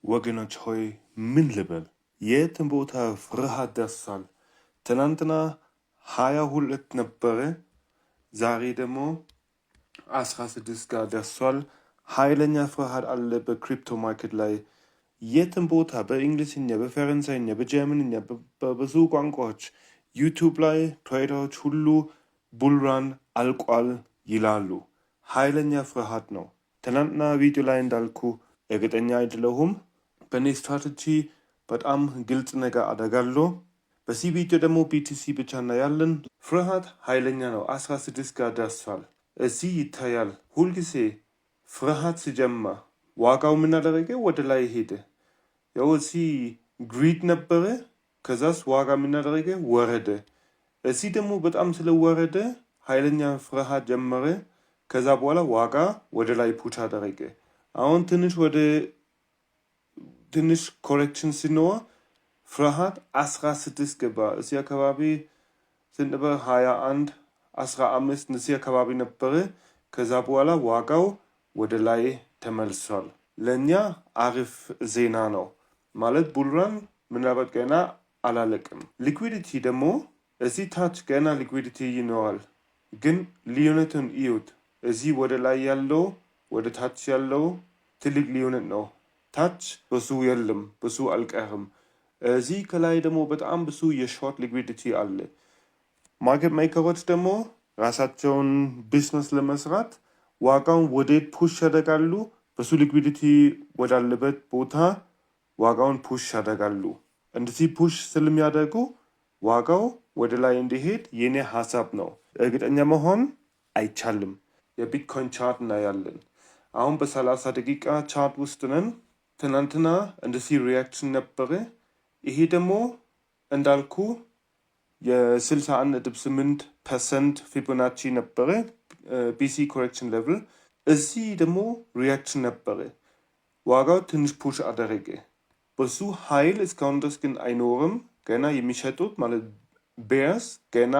ወገኖች ሆይ ምን ልበል? የትም ቦታ ፍርሃት ደርሷል። ትናንትና 22 ነበረ፣ ዛሬ ደግሞ 16 ጋር ደርሷል። ኃይለኛ ፍርሃት አለ በክሪፕቶ ማርኬት ላይ። የትም ቦታ በእንግሊዝኛ፣ በፈረንሳይኛ፣ በጀርመንኛ፣ በብዙ ቋንቋዎች ዩቱብ ላይ ትሬደሮች ሁሉ ቡልራን አልቋል ይላሉ። ኃይለኛ ፍርሃት ነው። ትናንትና ቪዲዮ ላይ እንዳልኩ እርግጠኛ አይደለሁም። በእኔ ስትራቴጂ በጣም ግልጽ ነገር አደርጋለሁ። በዚህ ቪዲዮ ደግሞ ቢቲሲ ብቻ እናያለን። ፍርሃት ኃይለኛ ነው። 16 ጋር ደርሷል። እዚህ ይታያል። ሁልጊዜ ፍርሃት ሲጀመር ዋጋው ምን አደረገ? ወደ ላይ ሄደ። ያው እዚህ ግሪድ ነበረ። ከዛስ ዋጋ ምን አደረገ? ወረደ። እዚህ ደግሞ በጣም ስለወረደ ኃይለኛ ፍርሃት ጀመረ። ከዛ በኋላ ዋጋ ወደ ላይ ፑሽ አደረገ። አሁን ትንሽ ኮሬክሽን ሲኖር ፍርሃት 16 ገባ። እዚህ አካባቢ ስንት ነበር? 21 15 እዚህ አካባቢ ነበረ። ከዛ በኋላ ዋጋው ወደ ላይ ተመልሷል። ለእኛ አሪፍ ዜና ነው ማለት ቡልራን ምናልባት ገና አላለቅም። ሊኩዊዲቲ ደግሞ እዚህ ታች ገና ሊኩዊዲቲ ይኖራል። ግን ልዩነቱን እዩት። እዚህ ወደ ላይ ያለው ወደ ታች ያለው ትልቅ ልዩነት ነው። ታች ብዙ የለም፣ ብዙ አልቀርም። እዚህ ከላይ ደግሞ በጣም ብዙ የሾርት ሊኩዊዲቲ አለ። ማርኬት ሜከሮች ደግሞ ራሳቸውን ቢዝነስ ለመስራት ዋጋውን ወዴት ፑሽ ያደርጋሉ? ብዙ ሊኩዊዲቲ ወዳለበት ቦታ ዋጋውን ፑሽ ያደርጋሉ። እንደዚህ ፑሽ ስለሚያደርጉ ዋጋው ወደ ላይ እንዲሄድ የኔ ሀሳብ ነው። እርግጠኛ መሆን አይቻልም። የቢትኮይን ቻርት እናያለን። አሁን በ30 ደቂቃ ቻርት ውስጥ ነን። ትናንትና እንደዚህ ሪያክሽን ነበረ። ይሄ ደግሞ እንዳልኩ የ61.8% ፊቦናቺ ነበረ ቢሲ ኮሬክሽን ሌቭል። እዚህ ደግሞ ሪያክሽን ነበረ። ዋጋው ትንሽ ፑሽ አደረገ። ብዙ ኃይል እስካሁን ድረስ ግን አይኖርም። ገና የሚሸጡት ማለት ቤርስ ገና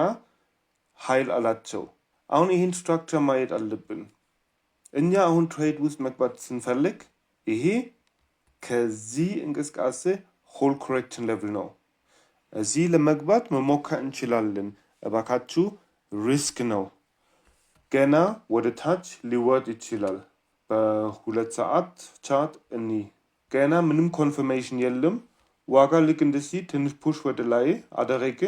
ኃይል አላቸው። አሁን ይህን ስትራክቸር ማየት አለብን። እኛ አሁን ትሬድ ውስጥ መግባት ስንፈልግ ይሄ ከዚህ እንቅስቃሴ ሆል ኮሬክሽን ሌቭል ነው። እዚህ ለመግባት መሞከር እንችላለን። እባካችሁ ሪስክ ነው። ገና ወደ ታች ሊወርድ ይችላል። በ2 ሰዓት ቻርት እኒ ገና ምንም ኮንፈርሜሽን የለም። ዋጋ ልክ እንደዚህ ትንሽ ፑሽ ወደ ላይ አደረገ።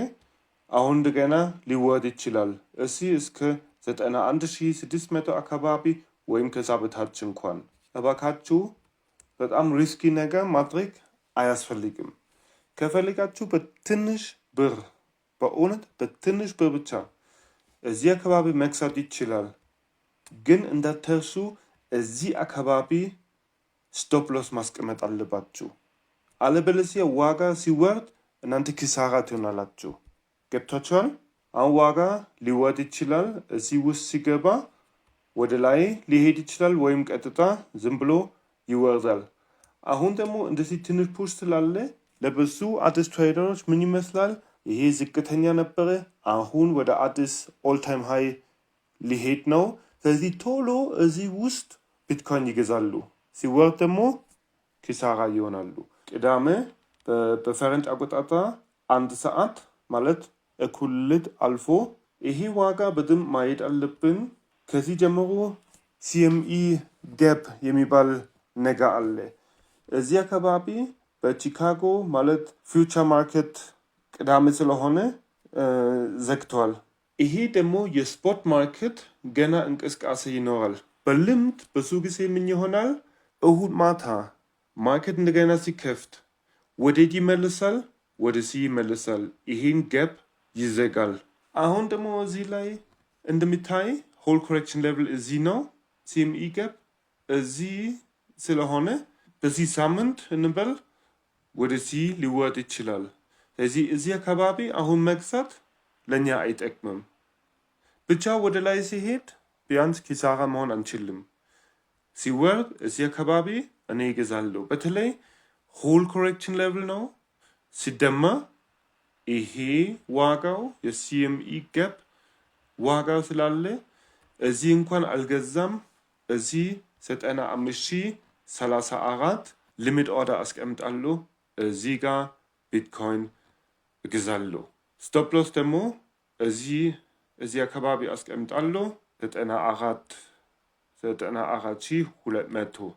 አሁን እንደገና ሊወርድ ይችላል። እዚህ እስከ 91,600 አካባቢ ወይም ከዛ በታች እንኳን። እባካችሁ በጣም ሪስኪ ነገር ማድረግ አያስፈልግም። ከፈልጋችሁ በትንሽ ብር፣ በእውነት በትንሽ ብር ብቻ እዚህ አካባቢ መግዛት ይችላል። ግን እንዳትረሱ እዚህ አካባቢ ስቶፕ ሎስ ማስቀመጥ አለባችሁ። አለበለዚያ ዋጋ ሲወርድ እናንተ ኪሳራ ትሆናላችሁ። ገብታችኋል? አሁን ዋጋ ሊወርድ ይችላል። እዚህ ውስጥ ሲገባ ወደ ላይ ሊሄድ ይችላል፣ ወይም ቀጥታ ዝም ብሎ ይወርዳል። አሁን ደግሞ እንደዚህ ትንሽ ፑሽ ስላለ ለብዙ አዲስ ትሬደሮች ምን ይመስላል? ይሄ ዝቅተኛ ነበረ፣ አሁን ወደ አዲስ ኦልታይም ሃይ ሊሄድ ነው። ስለዚህ ቶሎ እዚህ ውስጥ ቢትኮይን ይገዛሉ። ሲወርድ ደግሞ ኪሳራ ይሆናሉ። ቅዳሜ በፈረንጅ አቆጣጠር 1 ሰዓት ማለት እኩለ ሌሊት አልፎ ይሄ ዋጋ በደንብ ማየት አለብን። ከዚህ ጀምሮ ሲኤምኢ ጋፕ የሚባል ነገር አለ። እዚህ አካባቢ በቺካጎ ማለት ፊውቸር ማርኬት ቅዳሜ ስለሆነ ዘግቷል። ይሄ ደግሞ የስፖት ማርኬት ገና እንቅስቃሴ ይኖራል። በልምድ ብዙ ጊዜ ምን ይሆናል? እሁድ ማታ ማርኬት እንደገና ሲከፍት ወዴት ይመልሳል? ወደዚህ ይመልሳል። ይሄን ጋፕ ይዘጋል። አሁን ደግሞ እዚህ ላይ እንደሚታይ ሆል ኮሬክሽን ሌቭል እዚህ ነው። ሲኤምኢ ጋፕ እዚህ ስለሆነ በዚህ ሳምንት እንበል ወደዚህ ሊወርድ ይችላል። ስለዚህ እዚህ አካባቢ አሁን መግዛት ለእኛ አይጠቅምም። ብቻ ወደ ላይ ሲሄድ ቢያንስ ኪሳራ መሆን አንችልም። ሲወርድ እዚህ አካባቢ እኔ ይገዛለሁ። በተለይ ሆል ኮሬክሽን ሌቭል ነው። ሲደመር ይሄ ዋጋው የሲኤምኢ ጋፕ ዋጋው ስላለ እዚህ እንኳን አልገዛም። እዚህ 95,034 ሊሚት ኦርደር አስቀምጣለሁ። እዚህ ጋር ቢትኮይን እገዛለሁ። ስቶፕ ሎስ ደግሞ እዚህ አካባቢ አስቀምጣለሁ 94,200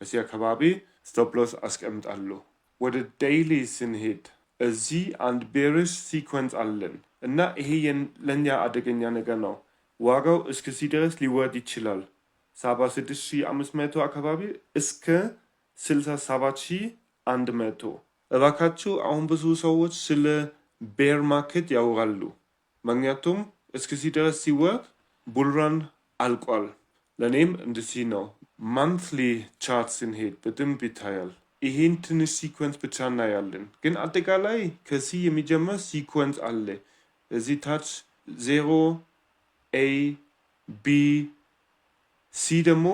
እዚህ አካባቢ ስቶፕ ሎስ አስቀምጣለሁ። ወደ ዴይሊ ስንሄድ እዚህ አንድ ቤሪሽ ሲኮንስ አለን እና ይሄ ለኛ አደገኛ ነገር ነው። ዋጋው እስከዚህ ድረስ ሊወርድ ይችላል። 76,500 አካባቢ እስከ 67,100። እባካችሁ አሁን ብዙ ሰዎች ስለ ቤር ማርኬት ያወራሉ። ምክንያቱም እስከዚህ ድረስ ሲወርድ ቡልራን አልቋል። ለእኔም እንደዚህ ነው። ማንትሊ ቻርት ስንሄድ በደንብ ይታያል። ይሄን ትንሽ ሲኮንስ ብቻ እናያለን፣ ግን አጠቃላይ ከዚህ የሚጀመር ሲኮንስ አለ። እዚህ ታች 0 ኤ ቢ ሲ ደግሞ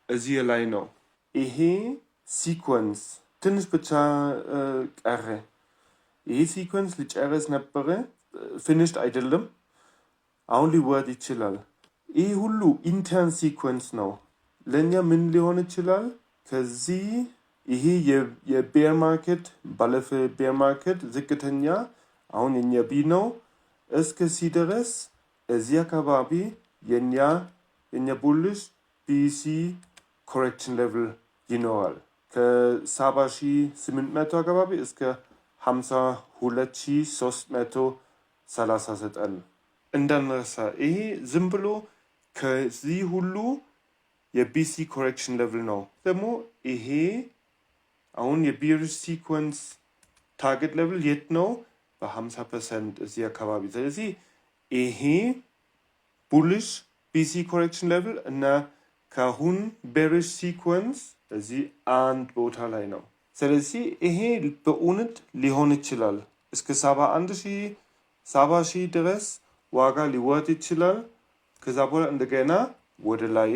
እዚህ ላይ ነው። ይሄ ሲኮንስ ትንሽ ብቻ ቀረ። ይሄ ሲኮንስ ሊጨርስ ነበረ፣ ፊኒሽድ አይደለም። አሁን ሊወርድ ይችላል። ይህ ሁሉ ኢንተርን ሲኮንስ ነው። ለእኛ ምን ሊሆን ይችላል? ከዚህ ይሄ የቤር ማርኬት ባለፈ ቤር ማርኬት ዝቅተኛ አሁን የኛ ቢ ነው። እስከዚህ ድረስ እዚህ አካባቢ የኛ ቡልሽ ቢሲ ኮሬክሽን ሌቭል ይኖራል። ከ70,800 አካባቢ እስከ 52,339 እንዳንረሳ። ይሄ ዝም ብሎ ከዚህ ሁሉ የቢሲ ኮሬክሽን ሌቭል ነው። ደግሞ ይሄ አሁን የቢሪሽ ሲኮንስ ታርጌት ሌቭል የት ነው? በ50% እዚህ አካባቢ። ስለዚህ ይሄ ቡሊሽ ቢሲ ኮሬክሽን ሌቭል እና ከአሁን ቤሪሽ ሲኮንስ እዚህ አንድ ቦታ ላይ ነው። ስለዚህ ይሄ በእውነት ሊሆን ይችላል። እስከ 71,000 ድረስ ዋጋ ሊወርድ ይችላል። ከዛ በኋላ እንደገና ወደ ላይ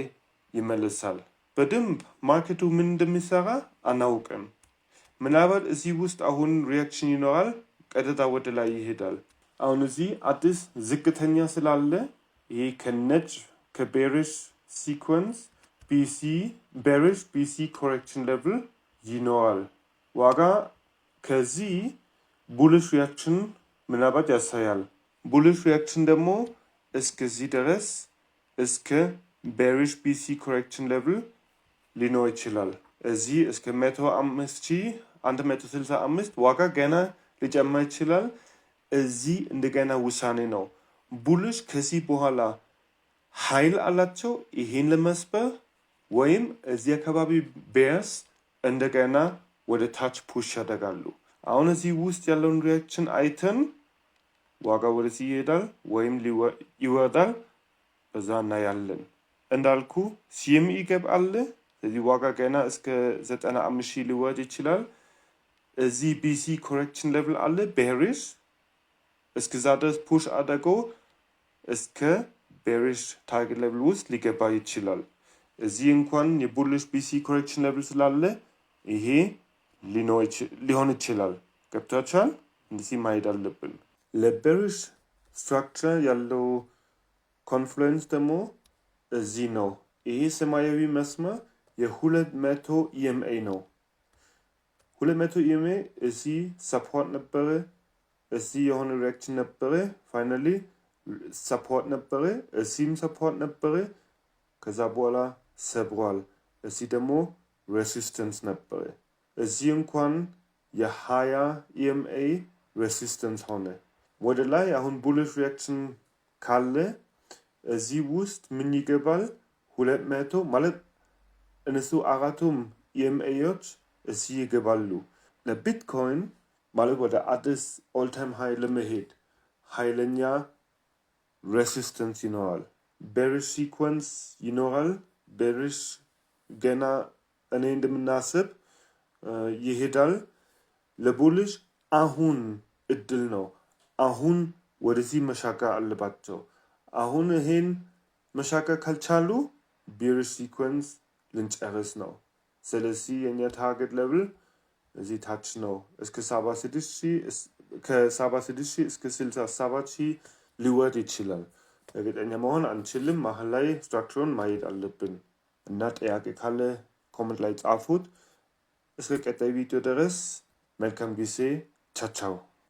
ይመለሳል። በደንብ ማርኬቱ ምን እንደሚሰራ አናውቅም። ምናልባት እዚህ ውስጥ አሁን ሪያክሽን ይኖራል፣ ቀጥታ ወደ ላይ ይሄዳል። አሁን እዚህ አዲስ ዝቅተኛ ስላለ ይሄ ከነጭ ከቤሪሽ ሲኮንስ ቢሲ ቤሪሽ ቢሲ ኮሬክሽን ሌቭል ይኖራል። ዋጋ ከዚህ ቡሊሽ ሪያክሽን ምናልባት ያሳያል። ቡሊሽ ሪያክሽን ደግሞ እስከዚህ ድረስ እስከ ቤሪሽ ቢሲ ኮሬክሽን ሌቭል ሊኖር ይችላል። እዚህ እስከ 105,165 ዋጋ ገና ሊጨምር ይችላል። እዚህ እንደገና ውሳኔ ነው። ቡሊሽ ከዚህ በኋላ ኃይል አላቸው ይሄን ለመስበር ወይም እዚህ አካባቢ ቤርስ እንደገና ወደ ታች ፑሽ ያደርጋሉ። አሁን እዚህ ውስጥ ያለውን ሪያክሽን አይተን ዋጋ ወደዚህ ይሄዳል ወይም ይወርዳል፣ በዛ እናያለን። እንዳልኩ ሲኤምኢ ገብ አለ። ስለዚህ ዋጋ ገና እስከ 95,000 ሊወርድ ይችላል። እዚህ ቢሲ ኮሬክሽን ሌቭል አለ ቤሪሽ፣ እስከዛ ድረስ ፑሽ አድርጎ እስከ ቤሪሽ ታርጌት ሌቭል ውስጥ ሊገባ ይችላል። እዚህ እንኳን የቡሊሽ ቢሲ ኮሬክሽን ሌቭል ስላለ ይሄ ሊሆን ይችላል። ገብታችኋል? እንደዚህ ማሄድ አለብን። ለቤሪሽ ስትራክቸር ያለው ኮንፍሉዌንስ ደግሞ እዚህ ነው። ይሄ ሰማያዊ መስመር የ200 ኢኤምኤ ነው። 200 ኢኤምኤ እዚህ ሰፖርት ነበረ፣ እዚህ የሆነ ሪያክሽን ነበረ፣ ፋይናሊ ሰፖርት ነበረ፣ እዚህም ሰፖርት ነበረ፣ ከዛ በኋላ ሰብሯል። እዚህ ደግሞ ሬሲስተንስ ነበረ። እዚህ እንኳን የ20 ኢኤምኤ ሬሲስተንስ ሆነ። ወደ ላይ አሁን ቡሊሽ ሪያክሽን ካለ እዚህ ውስጥ ምን ይገባል? 200 ማለት እነሱ አራቱም ኢኤምኤዎች እዚህ ይገባሉ። ለቢትኮይን ማለት ወደ አዲስ ኦልታይም ሃይ ለመሄድ ኃይለኛ ሬሲስተንስ ይኖራል። ቤሪሽ ሲኮንስ ይኖራል። ቤሪሽ ገና እኔ እንደምናስብ ይሄዳል። ለቡሊሽ አሁን እድል ነው። አሁን ወደዚህ መሻገር አለባቸው። አሁን ይሄን መሻገር ካልቻሉ ቤሪሽ ሲኮንስ ልንጨርስ ነው። ስለዚህ የኛ ታርጌት ሌቭል እዚህ ታች ነው። እስከ 76,000 ከ76,000 እስከ 67,000 ሊወርድ ይችላል። እርግጠኛ መሆን አንችልም። መሀል ላይ ስትራክቸሩን ማየት አለብን እና ጥያቄ ካለ ኮመንት ላይ ጻፉት። እስከ ቀጣይ ቪዲዮ ድረስ መልካም ጊዜ። ቻው ቻው።